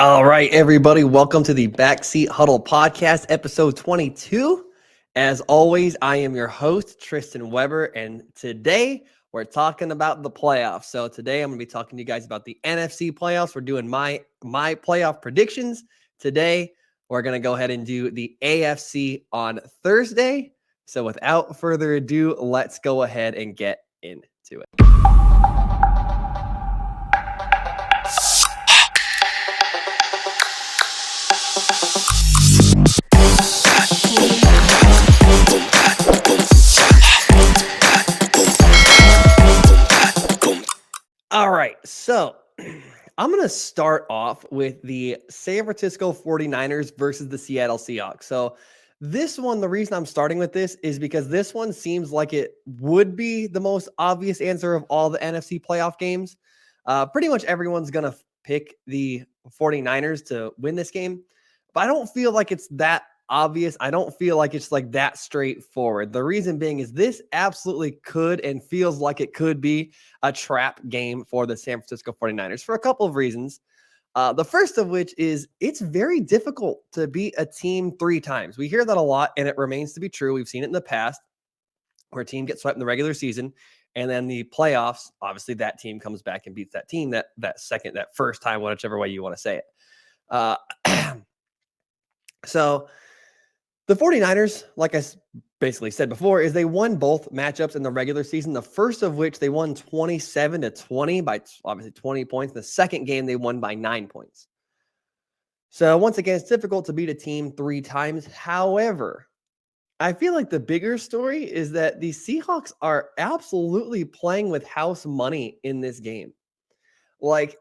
All right, everybody, welcome to the Backseat Huddle Podcast, episode 22. As always, I am your host, Tristan Weber, and today we're talking about the playoffs. So today I'm going to be talking to you guys about the NFC playoffs. We're doing my playoff predictions. Today, we're going to go ahead and do the AFC on Thursday. So without further ado, let's go ahead and get into it. All right, so I'm going to start off with the San Francisco 49ers versus the Seattle Seahawks. So this one, the reason I'm starting with this is because this one seems like it would be the most obvious answer of all the NFC playoff games. Pretty much everyone's going to pick the 49ers to win this game, but I don't feel like it's that obvious. I don't feel like it's like that straightforward. The reason being is this absolutely could and feels like it could be a trap game for the San Francisco 49ers for a couple of reasons. The first of which is it's very difficult to beat a team 3 times. We hear that a lot, and it remains to be true. We've seen it in the past where a team gets swept in the regular season, and then the playoffs, obviously that team comes back and beats that team that first time, whichever way you want to say it. So the 49ers, like I basically said before, is they won both matchups in the regular season. The first of which they won 27-20 by obviously 20 points. The second game they won by 9 points. So once again, it's difficult to beat a team 3 times. However, I feel like the bigger story is that the Seahawks are absolutely playing with house money in this game. Like,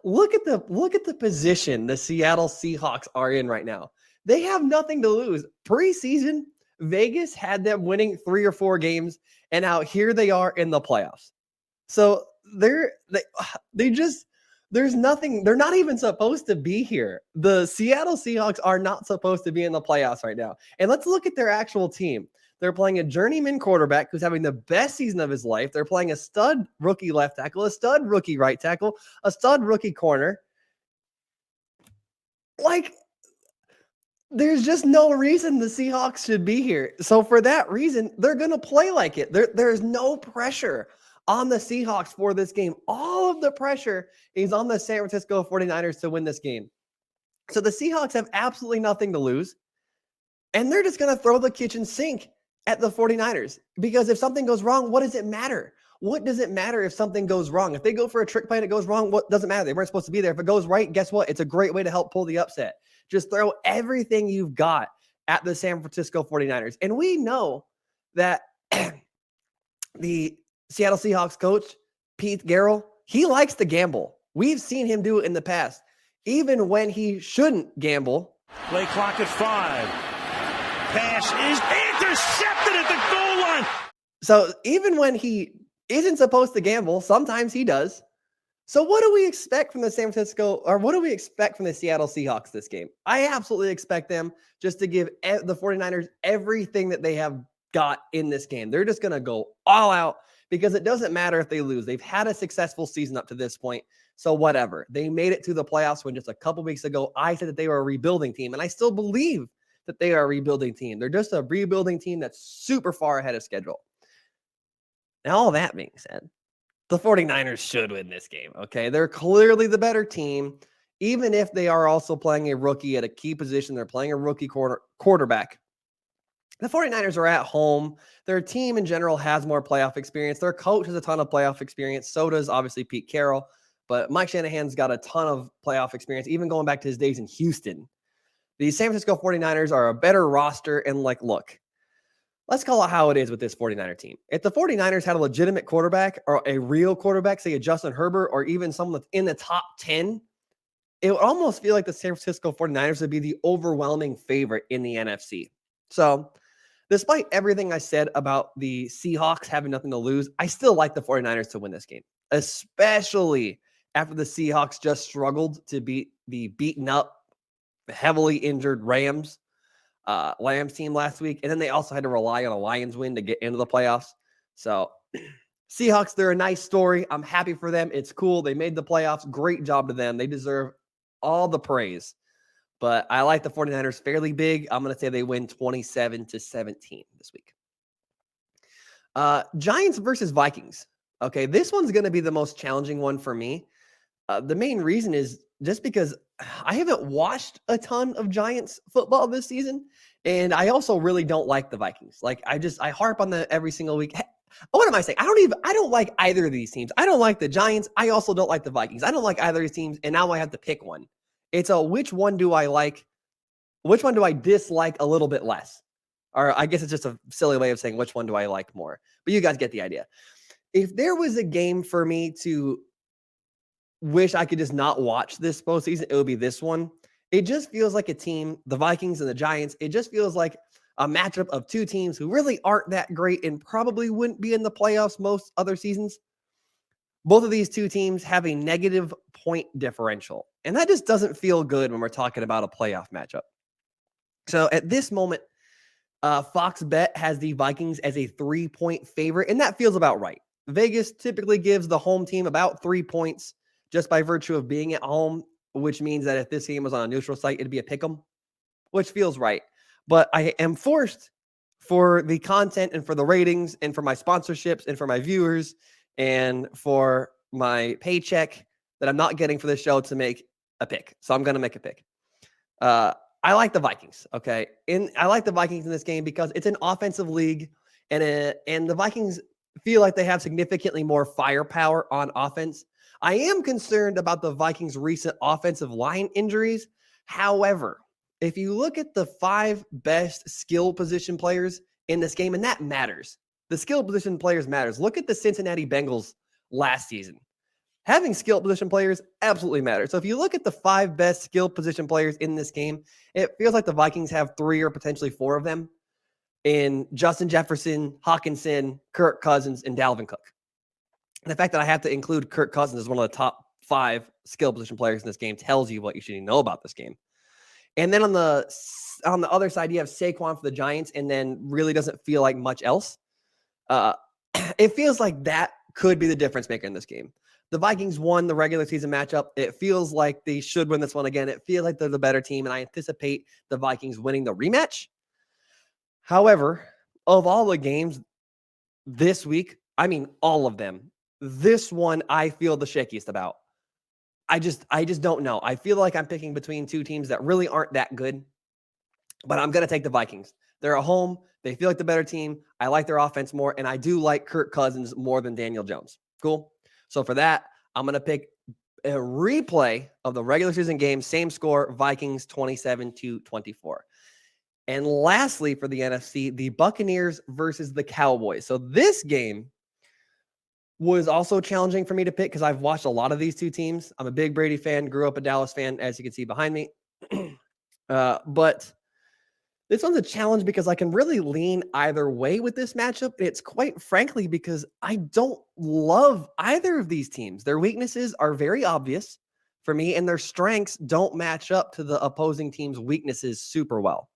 look at the position the Seattle Seahawks are in right now. They have nothing to lose. Preseason, Vegas had them winning 3 or 4 games, and now here they are in the playoffs. So there's nothing. They're not even supposed to be here. The Seattle Seahawks are not supposed to be in the playoffs right now. And let's look at their actual team. They're playing a journeyman quarterback who's having the best season of his life. They're playing a stud rookie left tackle, a stud rookie right tackle, a stud rookie corner. Like, there's just no reason the Seahawks should be here. So for that reason, they're going to play like it. There's no pressure on the Seahawks for this game. All of the pressure is on the San Francisco 49ers to win this game. So the Seahawks have absolutely nothing to lose. And they're just going to throw the kitchen sink at the 49ers. Because if something goes wrong, what does it matter? What does it matter if something goes wrong? If they go for a trick play and it goes wrong, what doesn't matter? They weren't supposed to be there. If it goes right, guess what? It's a great way to help pull the upset. Just throw everything you've got at the San Francisco 49ers. And we know that the Seattle Seahawks coach, Pete Carroll, he likes to gamble. We've seen him do it in the past. Even when he shouldn't gamble. Play clock at 5. Pass is intercepted at the goal line. So even when he isn't supposed to gamble, sometimes he does. So what do we expect from the what do we expect from the Seattle Seahawks this game? I absolutely expect them just to give the 49ers everything that they have got in this game. They're just going to go all out because it doesn't matter if they lose. They've had a successful season up to this point. So whatever. They made it to the playoffs when just a couple weeks ago, I said that they were a rebuilding team. And I still believe that they are a rebuilding team. They're just a rebuilding team that's super far ahead of schedule. Now, all that being said, the 49ers should win this game, okay? They're clearly the better team, even if they are also playing a rookie at a key position. They're playing a rookie quarterback. The 49ers are at home. Their team in general has more playoff experience. Their coach has a ton of playoff experience. So does obviously Pete Carroll. But Mike Shanahan's got a ton of playoff experience, even going back to his days in Houston. The San Francisco 49ers are a better roster. And look, let's call it how it is with this 49er team. If the 49ers had a legitimate quarterback or a real quarterback, say a Justin Herbert or even someone that's in the top 10, it would almost feel like the San Francisco 49ers would be the overwhelming favorite in the NFC. So despite everything I said about the Seahawks having nothing to lose, I still like the 49ers to win this game, especially after the Seahawks just struggled to beat the beaten up, heavily injured Rams team last week. And then they also had to rely on a Lions win to get into the playoffs. So Seahawks, they're a nice story. I'm happy for them. It's cool. They made the playoffs. Great job to them. They deserve all the praise. But I like the 49ers fairly big. I'm going to say they win 27-17 this week. Giants versus Vikings. Okay, this one's going to be the most challenging one for me. The main reason is just because I haven't watched a ton of Giants football this season, and I also really don't like the Vikings. Like I harp on that every single week. What am I saying? I don't like either of these teams. I don't like the Giants. I also don't like the Vikings. I don't like either of these teams, and now I have to pick one. It's which one do I like? Which one do I dislike a little bit less? Or I guess it's just a silly way of saying which one do I like more. But you guys get the idea. If there was a game for me to wish I could just not watch this postseason, it would be this one. It just feels like a team, the Vikings and the Giants, it just feels like a matchup of two teams who really aren't that great and probably wouldn't be in the playoffs most other seasons. Both of these two teams have a negative point differential, and that just doesn't feel good when we're talking about a playoff matchup. So at this moment, Fox Bet has the Vikings as a 3-point favorite, and that feels about right. Vegas typically gives the home team about 3 points just by virtue of being at home, which means that if this game was on a neutral site, it'd be a pick 'em, which feels right. But I am forced for the content and for the ratings and for my sponsorships and for my viewers and for my paycheck that I'm not getting for this show to make a pick. So I'm going to make a pick. I like the Vikings, okay? And I like the Vikings in this game because it's an offensive league, and the Vikings feel like they have significantly more firepower on offense. I am concerned about the Vikings' recent offensive line injuries. However, if you look at the 5 best skill position players in this game, and that matters. The skill position players matters. Look at the Cincinnati Bengals last season. Having skill position players absolutely matters. So if you look at the 5 best skill position players in this game, it feels like the Vikings have 3 or potentially 4 of them in Justin Jefferson, Hawkinson, Kirk Cousins, and Dalvin Cook. And the fact that I have to include Kirk Cousins as one of the top 5 skill position players in this game tells you what you should know about this game. And then on the other side, you have Saquon for the Giants, and then really doesn't feel like much else. It feels like that could be the difference maker in this game. The Vikings won the regular season matchup. It feels like they should win this one again. It feels like they're the better team, and I anticipate the Vikings winning the rematch. However, of all the games this week, I mean all of them, this one I feel the shakiest about. I just don't know. I feel like I'm picking between two teams that really aren't that good, but I'm going to take the Vikings. They're at home. They feel like the better team. I like their offense more, and I do like Kirk Cousins more than Daniel Jones. Cool. So for that, I'm going to pick a replay of the regular season game, same score, Vikings 27-24. And lastly, for the NFC, the Buccaneers versus the Cowboys. So this game was also challenging for me to pick because I've watched a lot of these two teams. I'm a big Brady fan, grew up a Dallas fan, as you can see behind me. But this one's a challenge because I can really lean either way with this matchup. It's quite frankly because I don't love either of these teams. Their weaknesses are very obvious for me, and their strengths don't match up to the opposing team's weaknesses super well.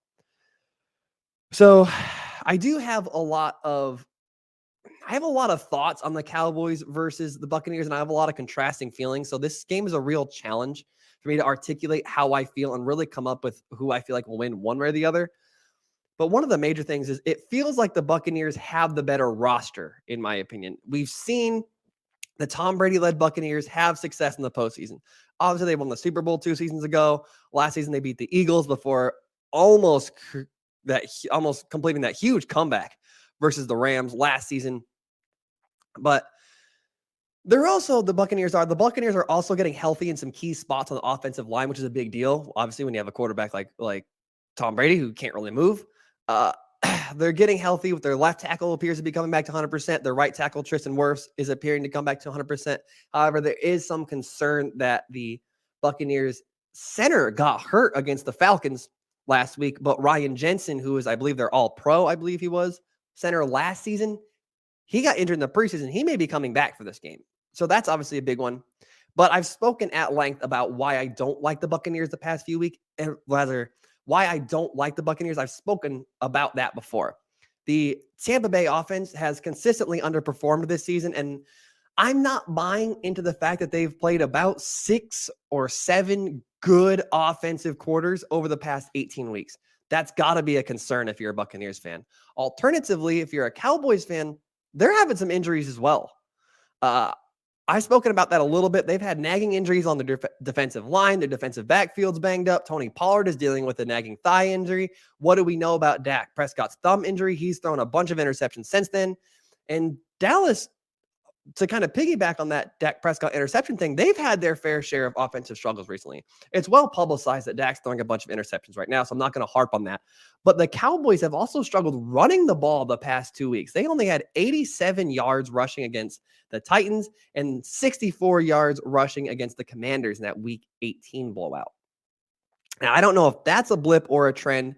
So I have a lot of thoughts on the Cowboys versus the Buccaneers, and I have a lot of contrasting feelings. So this game is a real challenge for me to articulate how I feel and really come up with who I feel like will win one way or the other. But one of the major things is it feels like the Buccaneers have the better roster, in my opinion. We've seen the Tom Brady-led Buccaneers have success in the postseason. Obviously, they won the Super Bowl 2 seasons ago. Last season, they beat the Eagles before almost completing that huge comeback versus the Rams last season. But the Buccaneers are also getting healthy in some key spots on the offensive line, which is a big deal. Obviously, when you have a quarterback like Tom Brady, who can't really move, they're getting healthy. With their left tackle appears to be coming back to 100%. Their right tackle, Tristan Wirfs, is appearing to come back to 100%. However, there is some concern that the Buccaneers center got hurt against the Falcons last week, but Ryan Jensen, who is, I believe, their all-pro, I believe he was, center last season, he got injured in the preseason. He may be coming back for this game. So that's obviously a big one. But I've spoken at length about why I don't like the Buccaneers the past few weeks, and rather why I don't like the Buccaneers. I've spoken about that before. The Tampa Bay offense has consistently underperformed this season, and I'm not buying into the fact that they've played about 6 or 7 good offensive quarters over the past 18 weeks. That's got to be a concern if you're a Buccaneers fan. Alternatively, if you're a Cowboys fan, they're having some injuries as well. I've spoken about that a little bit. They've had nagging injuries on the defensive line. Their defensive backfield's banged up. Tony Pollard is dealing with a nagging thigh injury. What do we know about Dak Prescott's thumb injury? He's thrown a bunch of interceptions since then. And Dallas, to kind of piggyback on that Dak Prescott interception thing, they've had their fair share of offensive struggles recently. It's well publicized that Dak's throwing a bunch of interceptions right now, so I'm not going to harp on that. But the Cowboys have also struggled running the ball the past 2 weeks. They only had 87 yards rushing against the Titans and 64 yards rushing against the Commanders in that Week 18 blowout. Now, I don't know if that's a blip or a trend,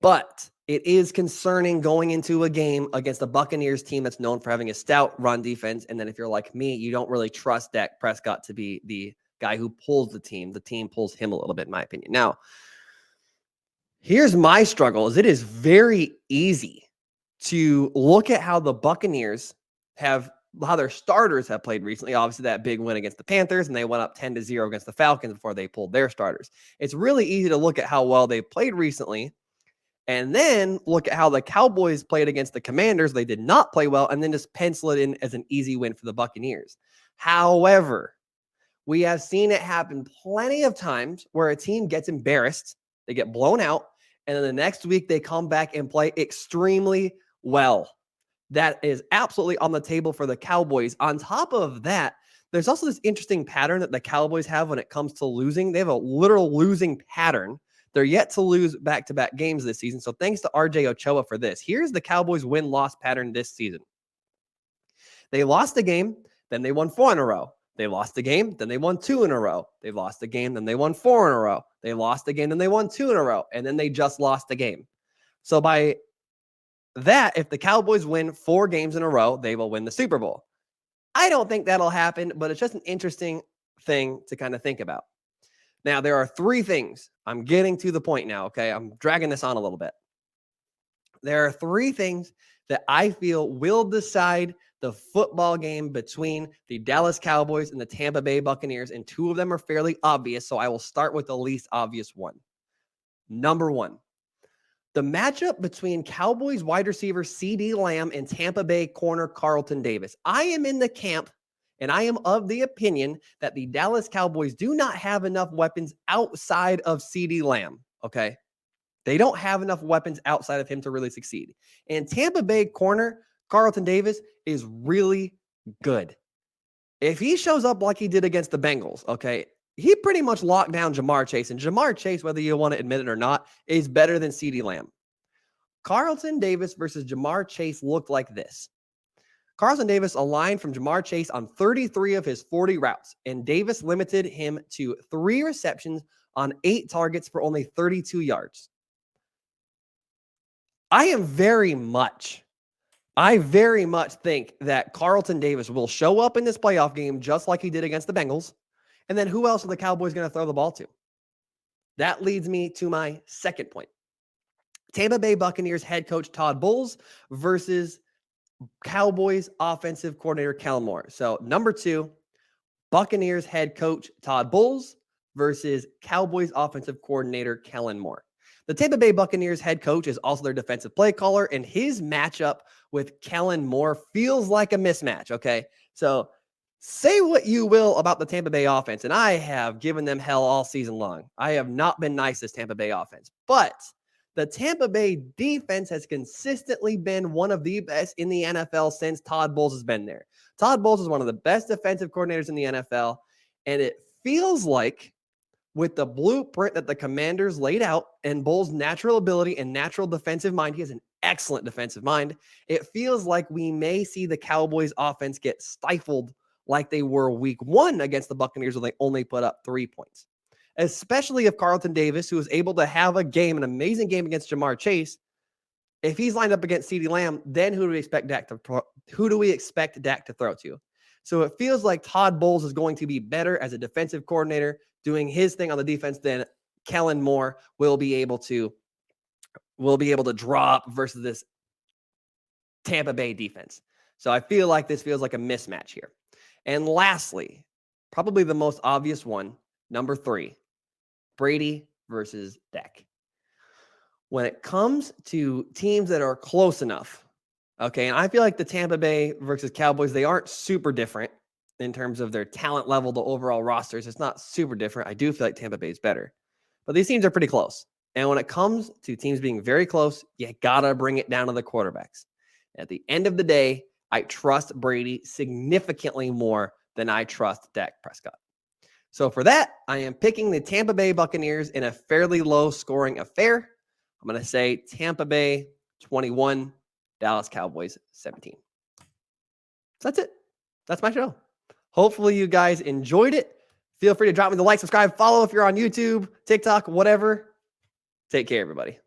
but it is concerning going into a game against the Buccaneers team that's known for having a stout run defense. And then if you're like me, you don't really trust Dak Prescott to be the guy who pulls the team. The team pulls him a little bit, in my opinion. Now, here's my struggle is it is very easy to look at how the Buccaneers how their starters have played recently. Obviously, that big win against the Panthers, and they went up 10-0 against the Falcons before they pulled their starters. It's really easy to look at how well they played recently and then look at how the Cowboys played against the Commanders. They did not play well, and then just pencil it in as an easy win for the Buccaneers. However, we have seen it happen plenty of times where a team gets embarrassed, they get blown out, and then the next week they come back and play extremely well. That is absolutely on the table for the Cowboys. On top of that, there's also this interesting pattern that the Cowboys have when it comes to losing. They have a literal losing pattern. They're yet to lose back-to-back games this season. So thanks to RJ Ochoa for this. Here's the Cowboys win-loss pattern this season. They lost a game, then they won 4 in a row. They lost a game, then they won 2 in a row. They lost a game, then they won 4 in a row. They lost a game, then they won 2 in a row. And then they just lost a game. So by that, if the Cowboys win 4 games in a row, they will win the Super Bowl. I don't think that'll happen, but it's just an interesting thing to kind of think about. Now, there are 3 things. I'm getting to the point now, okay? I'm dragging this on a little bit. There are 3 things that I feel will decide the football game between the Dallas Cowboys and the Tampa Bay Buccaneers, and 2 of them are fairly obvious, so I will start with the least obvious one. Number 1, the matchup between Cowboys wide receiver CeeDee Lamb and Tampa Bay corner Carlton Davis. I am in the camp, and I am of the opinion that the Dallas Cowboys do not have enough weapons outside of CeeDee Lamb, okay? They don't have enough weapons outside of him to really succeed. And Tampa Bay corner Carlton Davis is really good. If he shows up like he did against the Bengals, okay, he pretty much locked down Jamar Chase. And Jamar Chase, whether you want to admit it or not, is better than CeeDee Lamb. Carlton Davis versus Jamar Chase looked like this. Carlton Davis aligned from Jamar Chase on 33 of his 40 routes, and Davis limited him to 3 receptions on 8 targets for only 32 yards. I very much think that Carlton Davis will show up in this playoff game just like he did against the Bengals. And then who else are the Cowboys going to throw the ball to? That leads me to my second point. Tampa Bay Buccaneers head coach Todd Bowles versus Cowboys offensive coordinator Kellen Moore. So number 2, Buccaneers head coach Todd Bowles versus Cowboys offensive coordinator Kellen Moore. The Tampa Bay Buccaneers head coach is also their defensive play caller, and his matchup with Kellen Moore feels like a mismatch, okay? So say what you will about the Tampa Bay offense, and I have given them hell all season long. I have not been nice as Tampa Bay offense, but the Tampa Bay defense has consistently been one of the best in the NFL since Todd Bowles has been there. Todd Bowles is one of the best defensive coordinators in the NFL, and it feels like with the blueprint that the Commanders laid out and Bowles' natural ability and natural defensive mind, he has an excellent defensive mind. It feels like we may see the Cowboys offense get stifled like they were week 1 against the Buccaneers where they only put up 3 points. Especially if Carlton Davis, who was able to have an amazing game against Jamar Chase, if he's lined up against CeeDee Lamb, then who do we expect Dak to throw to? So it feels like Todd Bowles is going to be better as a defensive coordinator doing his thing on the defense than Kellen Moore will be able to draw up versus this Tampa Bay defense. So I feel like this feels like a mismatch here. And lastly, probably the most obvious one, number 3, Brady versus Dak. When it comes to teams that are close enough, okay, and I feel like the Tampa Bay versus Cowboys, they aren't super different in terms of their talent level, the overall rosters. It's not super different. I do feel like Tampa Bay is better. But these teams are pretty close. And when it comes to teams being very close, you got to bring it down to the quarterbacks. At the end of the day, I trust Brady significantly more than I trust Dak Prescott. So for that, I am picking the Tampa Bay Buccaneers in a fairly low-scoring affair. I'm going to say Tampa Bay 21, Dallas Cowboys 17. So that's it. That's my show. Hopefully you guys enjoyed it. Feel free to drop me the like, subscribe, follow if you're on YouTube, TikTok, whatever. Take care, everybody.